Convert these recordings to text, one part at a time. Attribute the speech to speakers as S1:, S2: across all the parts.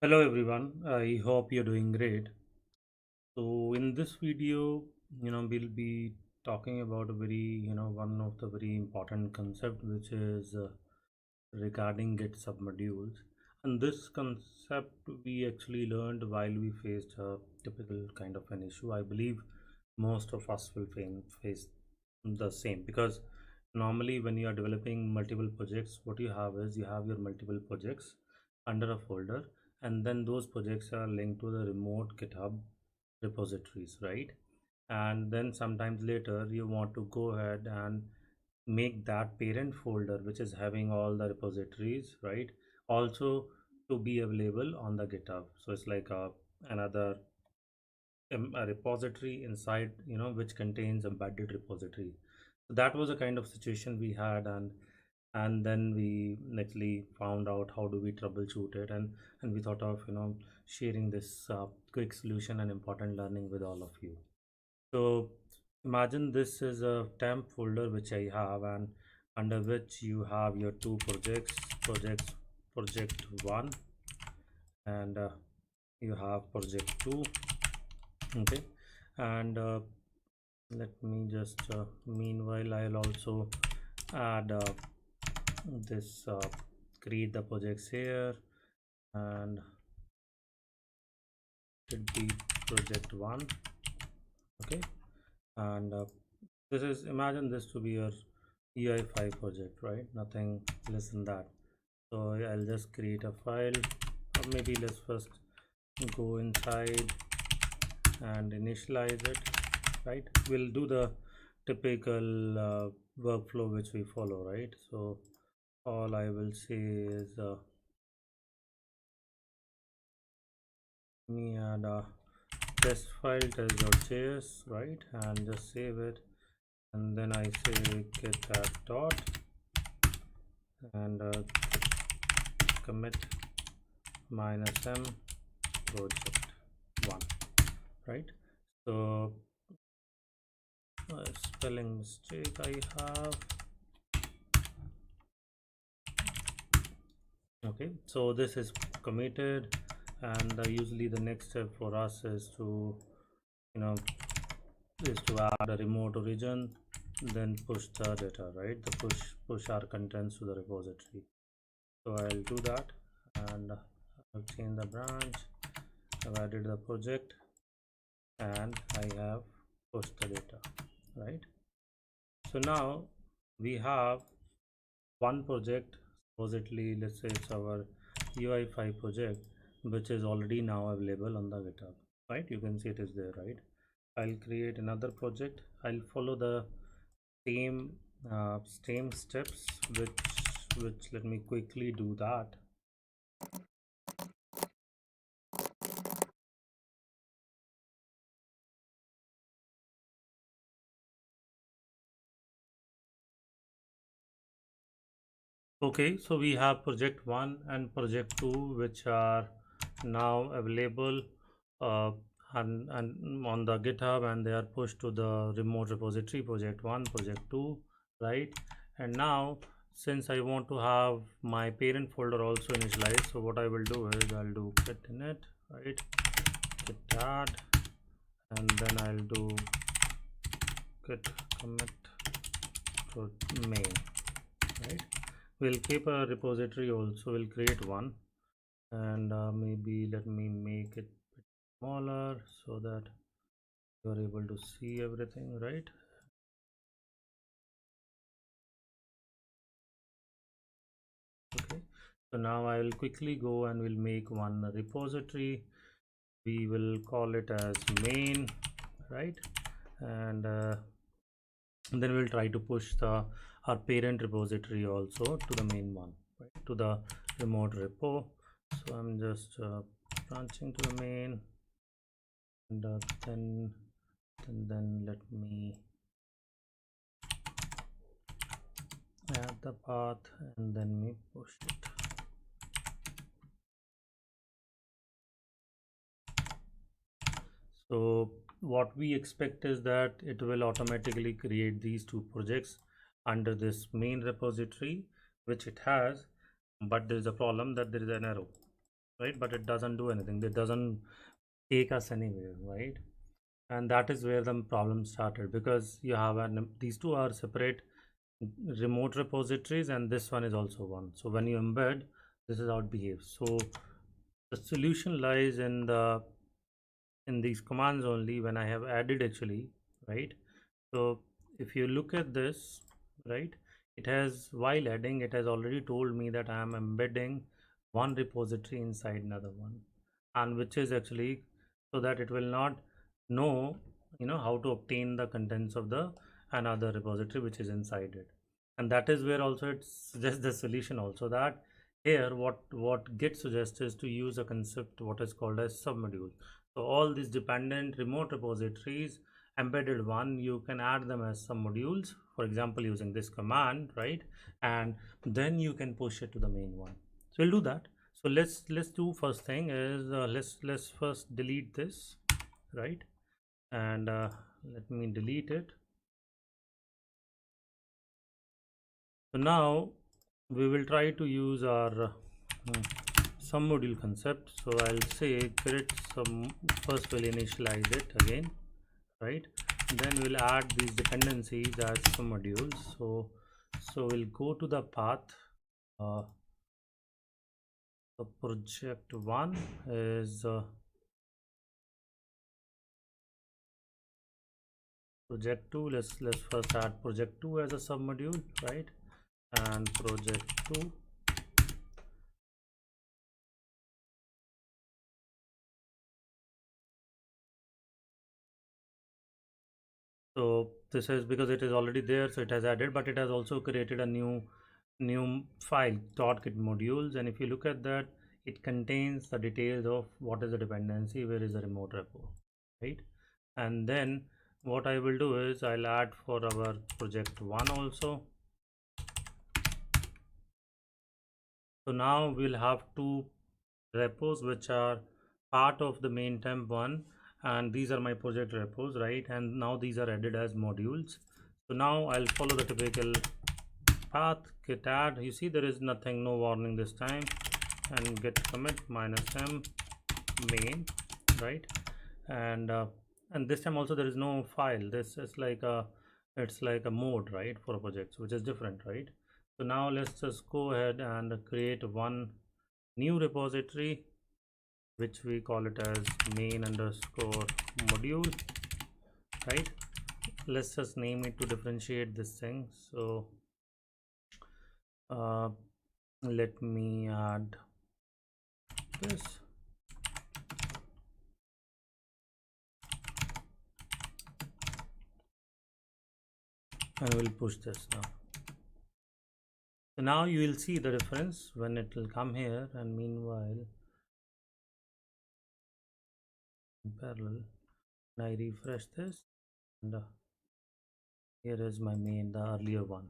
S1: Hello everyone, I hope you're doing great. So in this video, we'll be talking about a one of the very important concept which is regarding Git submodules. And this concept we actually learned while we faced a typical kind of an issue. I believe most of us will face the same because normally when you are developing multiple projects, what you have is you have your multiple projects under a folder, and then those projects are linked to the remote GitHub repositories, right? And then sometimes later you want to go ahead and make that parent folder which is having all the repositories, right, also to be available on the GitHub. So it's like another a repository inside, which contains embedded repository. So that was a kind of situation we had, and then we actually found out how do we troubleshoot it, and we thought of sharing this quick solution and important learning with all of you. So imagine this is a temp folder which I have, and under which you have your two project 1, and you have project 2. Okay, and let me just meanwhile I'll also add this create the projects here, and it be project 1. Okay, and this is, imagine this to be your UI5 project, right? Nothing less than that. So I'll just create a file, or maybe let's first go inside and initialize it, right? We'll do the typical workflow which we follow, right? So all I will say is me add a test file test.js, right, and just save it, and then I say git add dot and commit -m project 1, right? So spelling mistake I have. Okay, so this is committed, and usually the next step for us is to you know add a remote origin, then push the data, right? The push our contents to the repository. So I'll do that, and I'll change the branch. I've added the project, and I have pushed the data, right? So now we have one project, supposedly let's say it's our UI5 project, which is already now available on the GitHub, right? You can see it is there, right? I'll create another project. I'll follow the same steps, which let me quickly do that. Okay, so we have project 1 and project 2, which are now available uh, and on the GitHub, and they are pushed to the remote repository, project 1, project 2, right? And now since I want to have my parent folder also initialized, so what I will do is I'll do git init, right, git add, and then I'll do git commit to main, right? We'll keep a repository also, we'll create one, and maybe let me make it smaller so that you're able to see everything, right? Okay, so now I will quickly go and we'll make one repository. We will call it as main, right? And then we'll try to push our parent repository also to the main one, right, to the remote repo. So I'm just branching to the main, and then let me add the path, and then we push it. So what we expect is that it will automatically create these two projects under this main repository, which it has, but there is a problem that there is an error. right? But it doesn't do anything. It doesn't take us anywhere, right? And that is where the problem started, because you have these two are separate remote repositories, and this one is also one. So when you embed, this is how it behaves. So the solution lies in these commands only, when I have added actually, right? So if you look at this, right, it has, while adding, it has already told me that I am embedding one repository inside another one, and which is actually so that it will not know, how to obtain the contents of the another repository which is inside it. And that is where also it suggests the solution also, that here what Git suggests is to use a concept what is called as submodule. So all these dependent remote repositories, embedded one, you can add them as some modules, for example using this command, right? And then you can push it to the main one. So we'll do that. So let's do, first thing is let's first delete this, right? And let me delete it. So now we will try to use our some module concept. So I'll say create some, first we'll initialize it again, right? And then we'll add these dependencies as some modules. So we'll go to the path. So project one is project two. Let's first add project two as a submodule, right? And project two. So this is because it is already there, so it has added, but it has also created a new file .git modules. And if you look at that, it contains the details of what is the dependency, where is the remote repo, right? And then what I will do is I'll add for our project one also. So now we'll have two repos which are part of the main temp one, and these are my project repos, right? And now these are added as modules. So now I'll follow the typical path, git add. You see there is nothing, no warning this time, and git commit -m main, right? And this time also there is no file. This is like it's like a mode, right, for projects, which is different, right? So now let's just go ahead and create one new repository, which we call it as main_module, right? Let's just name it to differentiate this thing. So let me add this, and we'll push this now. So now you will see the difference when it will come here. And meanwhile, in parallel, I refresh this, and here is my main, the earlier one.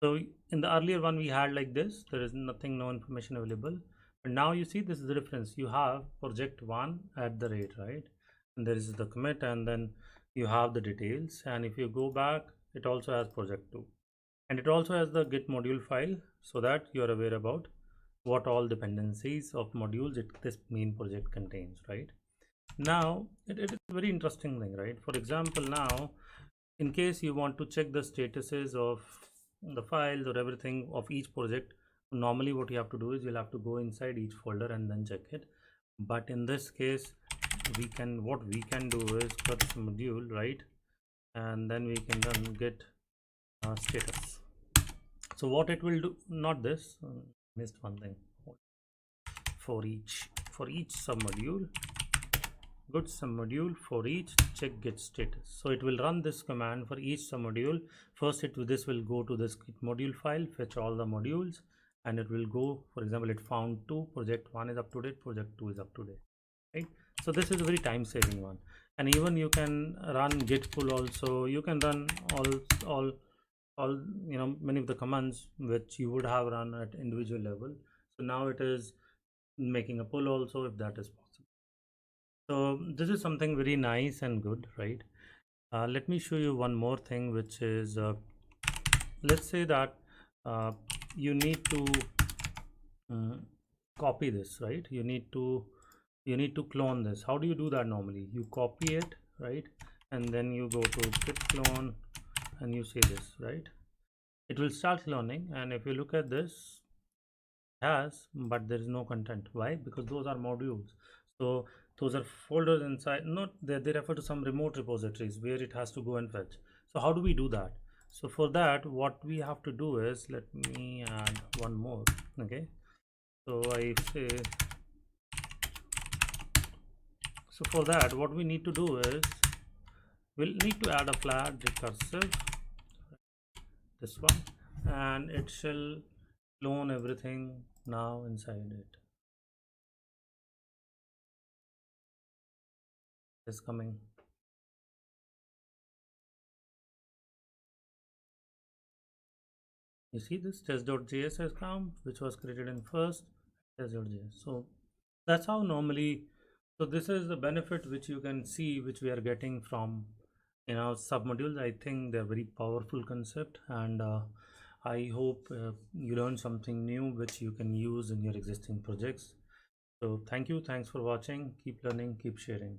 S1: So in the earlier one we had like this, there is nothing, no information available. But now you see, this is the difference. You have project one at the rate, right? And there is the commit, and then you have the details. And if you go back, it also has project two, and it also has the git module file, so that you are aware about what all dependencies of modules this main project contains, right? Now it is a very interesting thing, right? For example, now in case you want to check the statuses of the files or everything of each project, normally what you have to do is you'll have to go inside each folder and then check it. But in this case, what we can do is cut module, right? And then we can run git status. So what it will do, not this, missed one thing. For each submodule, good submodule, for each check git status. So it will run this command for each submodule. First this will go to this git module file, fetch all the modules, and it will go, for example, it found two, project one is up to date, project two is up to date, right? So this is a very time saving one. And even you can run git pull also. You can run all many of the commands which you would have run at individual level. So now it is making a pull also, if that is possible. So this is something very nice and good, right? Let me show you one more thing, which is let's say that you need to copy this, right? You need to clone this. How do you do that normally? You copy it, right? And then you go to git clone and you say this, right? It will start cloning, and if you look at this, has, but there is no content. Why? Because those are modules. So those are folders inside, not they refer to some remote repositories where it has to go and fetch. So how do we do that? So for that, what we have to do is, let me add one more. Okay, so I say, so for that, what we need to do is, we'll need to add a flag recursive, this one, and it shall clone everything now inside it. Is coming. You see this test.js has come, which was created in first test.js. So that's how normally. So this is the benefit which you can see, which we are getting from submodules. I think they're very powerful concept, and I hope you learn something new which you can use in your existing projects. So thank you, thanks for watching. Keep learning, keep sharing.